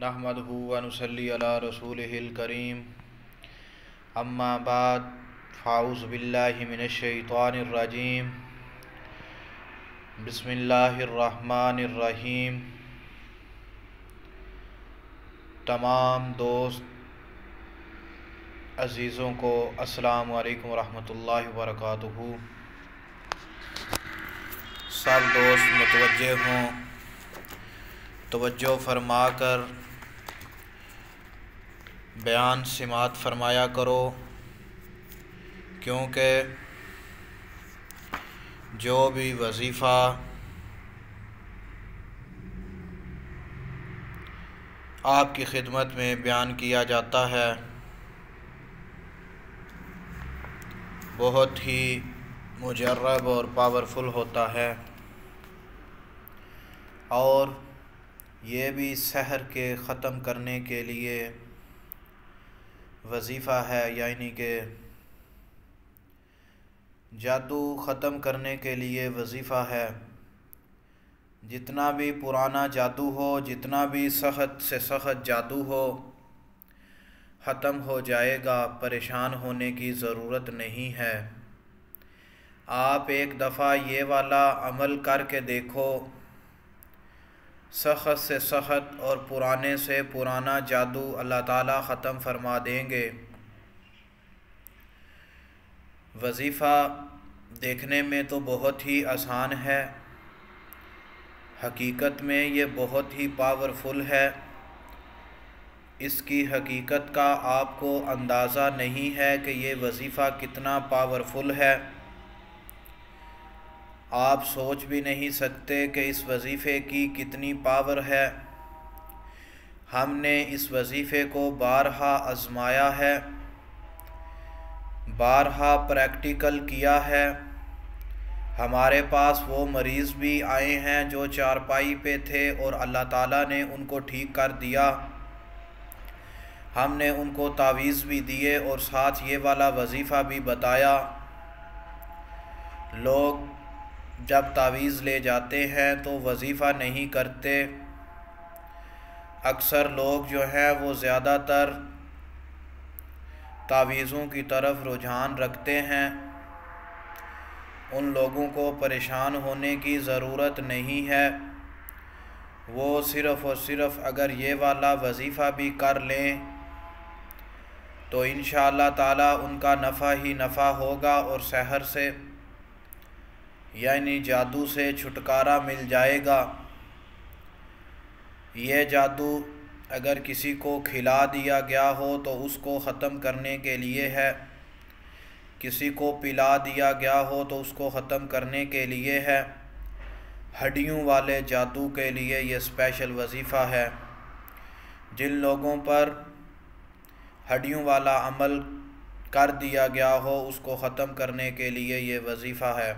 नहमदुहु व नुसल्ली अला रसूलिहिल करीम। अम्मा बाद फ़ाऊज़ु बिल्लाहि मिनश शैतानिर रजीम। बिस्मिल्लाहिर रहमानिर रहीम। तमाम दोस्त अज़ीज़ों को अस्सलामु अलैकुम व रहमतुल्लाहि व बरकातुहू। सब दोस्त मुतवज्जे हों, तवज्जो फरमा कर बयान सिमात फरमाया करो, क्योंकि जो भी वजीफ़ा आपकी खिदमत में बयान किया जाता है बहुत ही मुजर्रब और पावरफुल होता है, और ये भी सहर के ख़त्म करने के लिए वजीफ़ा है, यानी कि जादू ख़त्म करने के लिए वजीफ़ा है। जितना भी पुराना जादू हो, जितना भी सख्त से सख्त जादू हो, ख़त्म हो जाएगा। परेशान होने की ज़रूरत नहीं है। आप एक दफ़ा ये वाला अमल करके देखो, सख्त से सख्त और पुराने से पुराना जादू अल्लाह ताला ख़त्म फरमा देंगे। वजीफ़ा देखने में तो बहुत ही आसान है, हकीकत में ये बहुत ही पावरफुल है। इसकी हकीकत का आपको अंदाज़ा नहीं है कि ये वजीफ़ा कितना पावरफुल है। आप सोच भी नहीं सकते कि इस वजीफ़े की कितनी पावर है। हमने इस वजीफ़े को बारहा आज़माया है, बारहा प्रैक्टिकल किया है। हमारे पास वो मरीज़ भी आए हैं जो चारपाई पे थे और अल्लाह ताला ने उनको ठीक कर दिया। हमने उनको तावीज़ भी दिए और साथ ये वाला वजीफ़ा भी बताया। लोग जब तावीज़ ले जाते हैं तो वजीफ़ा नहीं करते। अक्सर लोग जो हैं वो ज़्यादातर तावीज़ों की तरफ रुझान रखते हैं। उन लोगों को परेशान होने की ज़रूरत नहीं है। वो सिर्फ़ और सिर्फ़ अगर ये वाला वजीफ़ा भी कर लें तो इंशाअल्लाह ताला उनका नफ़ा ही नफ़ा होगा और सहर से यानी जादू से छुटकारा मिल जाएगा। ये जादू अगर किसी को खिला दिया गया हो तो उसको ख़त्म करने के लिए है, किसी को पिला दिया गया हो तो उसको ख़त्म करने के लिए है। हड्डियों वाले जादू के लिए ये स्पेशल वजीफ़ा है। जिन लोगों पर हड्डियों वाला अमल कर दिया गया हो उसको ख़त्म करने के लिए ये वजीफ़ा है।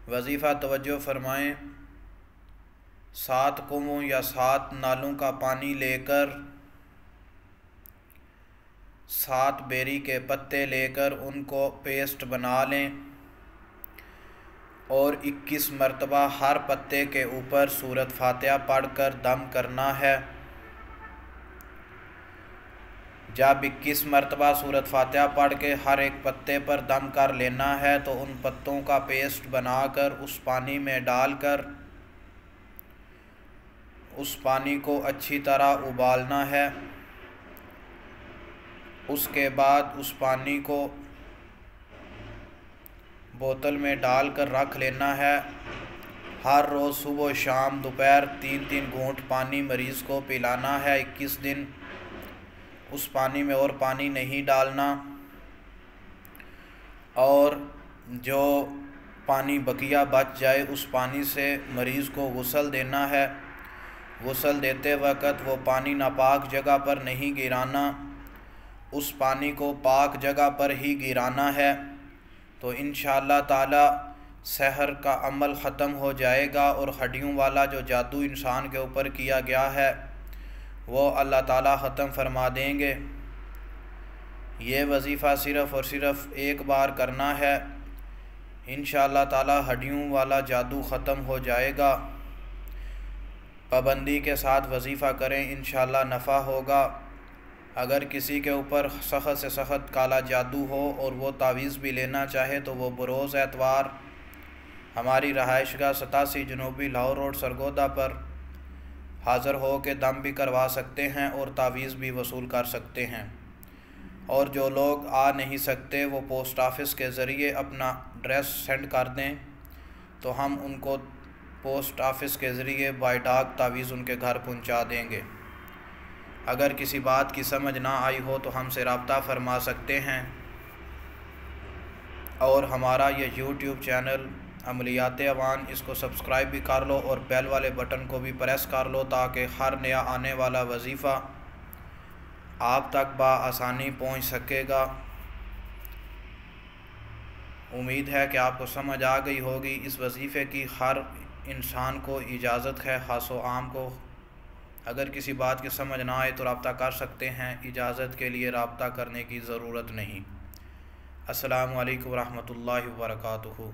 वजीफ़ा तवज्जो फरमाएं। 7 कुओं या 7 नालों का पानी लेकर, 7 बेरी के पत्ते लेकर उनको पेस्ट बना लें और 21 मरतबा हर पत्ते के ऊपर सूरत फातिहा पढ़कर दम करना है। जब 21 मरतबा सूरत फातिहा पढ़ के हर एक पत्ते पर दम कर लेना है तो उन पत्तों का पेस्ट बनाकर उस पानी में डालकर उस पानी को अच्छी तरह उबालना है। उसके बाद उस पानी को बोतल में डालकर रख लेना है। हर रोज़ सुबह शाम दोपहर 3-3 घूंट पानी मरीज़ को पिलाना है। 21 दिन उस पानी में और पानी नहीं डालना, और जो पानी बकिया बच जाए उस पानी से मरीज़ को गुस्ल देना है। गुस्ल देते वक़्त वो पानी नापाक जगह पर नहीं गिराना, उस पानी को पाक जगह पर ही गिराना है। तो इंशाअल्लाह ताला सहर का अमल ख़त्म हो जाएगा और हड्डियों वाला जो जादू इंसान के ऊपर किया गया है वो अल्लाह ताला ख़त्म फरमा देंगे। ये वजीफ़ा सिर्फ़ और सिर्फ़ एक बार करना है, इंशाअल्लाह ताला हड्डियों वाला जादू ख़त्म हो जाएगा। पाबंदी के साथ वजीफ़ा करें, इंशाअल्लाह नफ़ा होगा। अगर किसी के ऊपर सख्त से सख्त काला जादू हो और वो तावीज़ भी लेना चाहे तो वो बरोज़ एतवार हमारी रहायशगाह 87 जनूबी लाहौर रोड सरगोदा पर हाज़िर हो के दम भी करवा सकते हैं और तावीज़ भी वसूल कर सकते हैं। और जो लोग आ नहीं सकते वो पोस्ट ऑफिस के ज़रिए अपना एड्रेस सेंड कर दें तो हम उनको पोस्ट ऑफिस के ज़रिए बाय डाक तावीज़ उनके घर पहुंचा देंगे। अगर किसी बात की समझ ना आई हो तो हमसे रब्ता फरमा सकते हैं। और हमारा ये यूट्यूब चैनल अमलियात अवान, इसको सब्सक्राइब भी कर लो और बेल वाले बटन को भी प्रेस कर लो ताकि हर नया आने वाला वजीफ़ा आप तक बआसानी पहुंच सकेगा। उम्मीद है कि आपको समझ आ गई होगी। इस वजीफ़े की हर इंसान को इजाज़त है, ख़ासो आम को। अगर किसी बात की समझ ना आए तो रब्ता कर सकते हैं, इजाज़त के लिए रब्ता करने की ज़रूरत नहीं। अस्सलामु अलैकुम रहमतुल्लाहि व बरकातुहू।